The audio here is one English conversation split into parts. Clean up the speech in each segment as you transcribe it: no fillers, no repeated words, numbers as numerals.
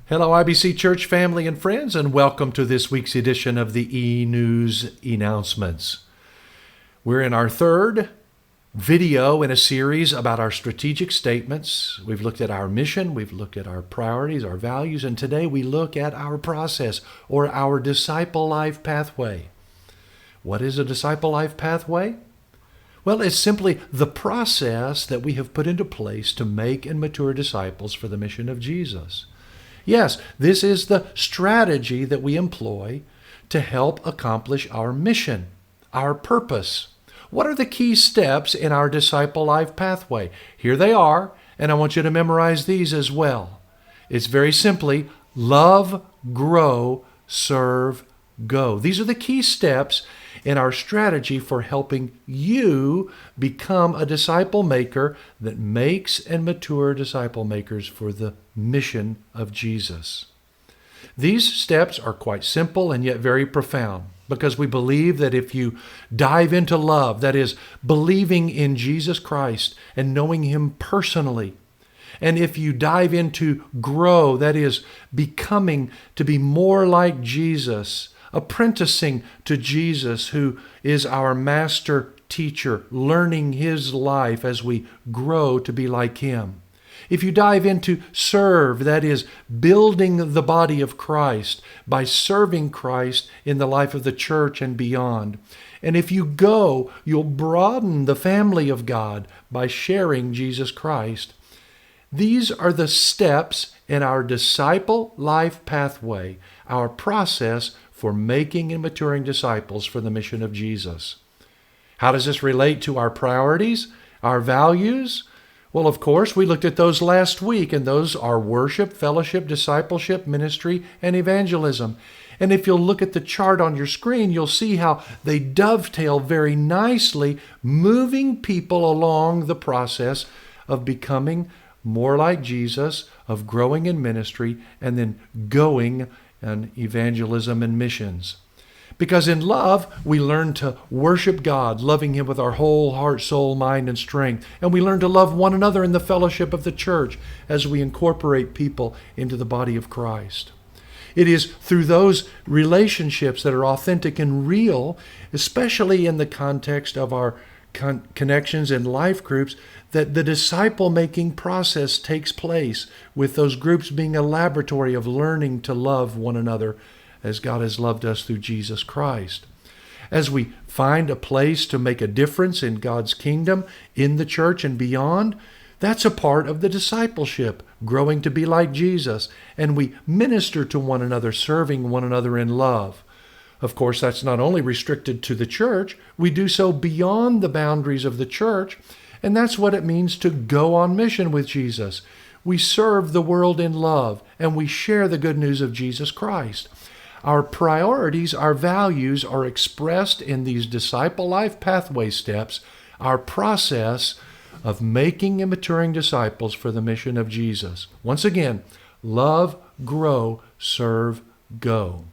Hello, IBC Church family and friends, and welcome to this week's edition of the E-News Announcements. We're in our third video in a series about our strategic statements. We've looked at our mission, we've looked at our priorities, our values, and today we look at our process or our disciple life pathway. What is a disciple life pathway? Well, it's simply the process that we have put into place to make and mature disciples for the mission of Jesus. Yes, this is the strategy that we employ to help accomplish our mission, our purpose. What are the key steps in our disciple life pathway? Here they are, and I want you to memorize these as well. It's very simply love, grow, serve, go. These are the key steps in our strategy for helping you become a disciple maker that makes and mature disciple makers for the mission of Jesus. These steps are quite simple and yet very profound because we believe that if you dive into love, that is, believing in Jesus Christ and knowing Him personally, and if you dive into grow, that is, becoming to be more like Jesus, apprenticing to Jesus, who is our master teacher, learning His life as we grow to be like Him. If you dive into serve, that is, building the body of Christ by serving Christ in the life of the church and beyond. And if you go, you'll broaden the family of God by sharing Jesus Christ. These are the steps in our disciple life pathway, our process for making and maturing disciples for the mission of Jesus. How does this relate to our priorities, our values? Well, of course, we looked at those last week, and those are worship, fellowship, discipleship, ministry, and evangelism. And if you'll look at the chart on your screen, you'll see how they dovetail very nicely, moving people along the process of becoming more like Jesus, of growing in ministry, and then going in evangelism and missions. Because in love, we learn to worship God, loving Him with our whole heart, soul, mind, and strength. And we learn to love one another in the fellowship of the church as we incorporate people into the body of Christ. It is through those relationships that are authentic and real, especially in the context of our connections in life groups, that the disciple-making process takes place, with those groups being a laboratory of learning to love one another as God has loved us through Jesus Christ. As we find a place to make a difference in God's kingdom, in the church and beyond, that's a part of the discipleship, growing to be like Jesus, and we minister to one another, serving one another in love. Of course, that's not only restricted to the church, we do so beyond the boundaries of the church, and that's what it means to go on mission with Jesus. We serve the world in love, and we share the good news of Jesus Christ. Our priorities, our values are expressed in these disciple life pathway steps, our process of making and maturing disciples for the mission of Jesus. Once again, love, grow, serve, go.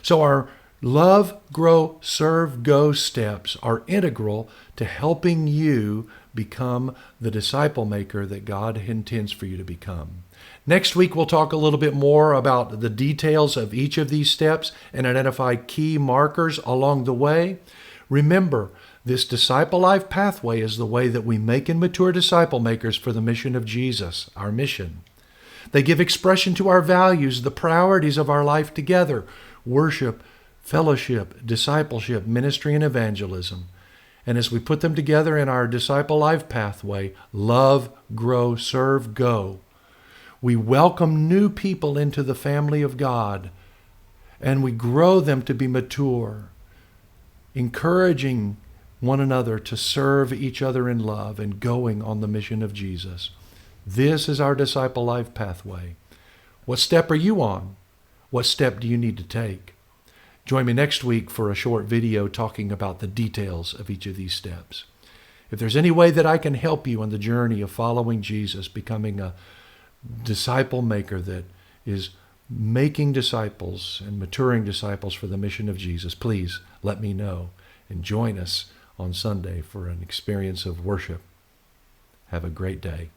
So our love, grow, serve, go steps are integral to helping you become the disciple maker that God intends for you to become. Next week, we'll talk a little bit more about the details of each of these steps and identify key markers along the way. Remember, this disciple life pathway is the way that we make and mature disciple makers for the mission of Jesus, our mission. They give expression to our values, the priorities of our life together: worship, fellowship, discipleship, ministry, and evangelism. And as we put them together in our disciple life pathway, love, grow, serve, go, we welcome new people into the family of God, and we grow them to be mature, encouraging one another to serve each other in love and going on the mission of Jesus. This is our disciple life pathway. What step are you on? What step do you need to take? Join me next week for a short video talking about the details of each of these steps. If there's any way that I can help you on the journey of following Jesus, becoming a disciple maker that is making disciples and maturing disciples for the mission of Jesus, please let me know and join us on Sunday for an experience of worship. Have a great day.